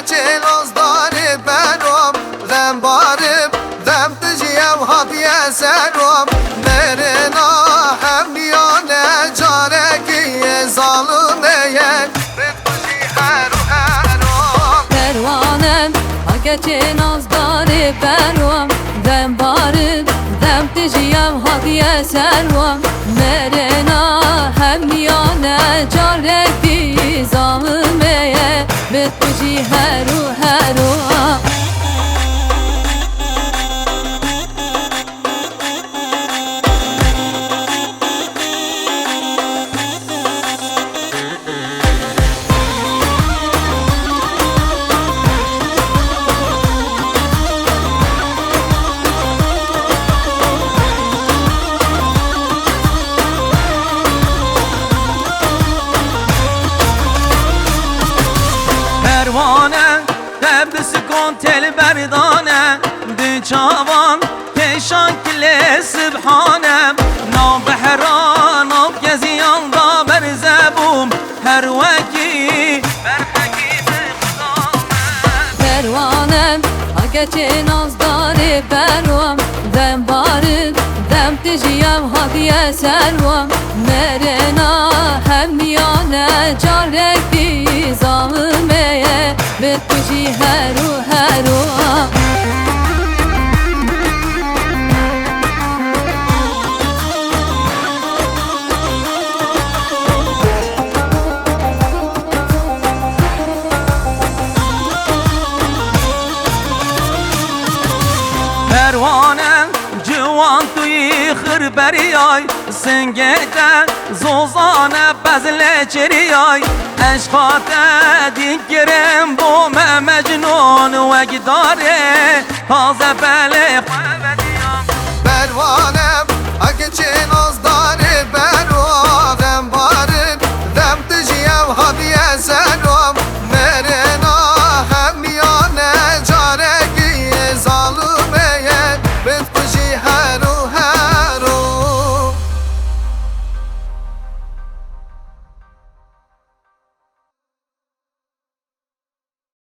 اگرچه نازدار برام غم بارم غم تجیم هاتیه سرم مرنا هم میانه جارکی ظالمه بکشی هر و هرام پروانم اگرچه نازدار برام غم بارم غم تجیم هاتیه سرم مرنا هم میانه جارکی ظالمه بکشی هر و هرام پروانه دبس کن تل بردانه دو چاوان پیشان کل سبحانه نام بحران نام گزیان دا برزبوم هر وکی برحکی پروانم اگرچه نازدار برام غم بارم غم تجیم هاتیه سرم مرنا هم میانه جارکی ظالمه بکشی هر و هرام پروانه جوان توی خربریای سنگیده زوزانه بزل چریای عشقات دیگرم بوم مجنون وگداره تازه بله خواه بدیام پروانه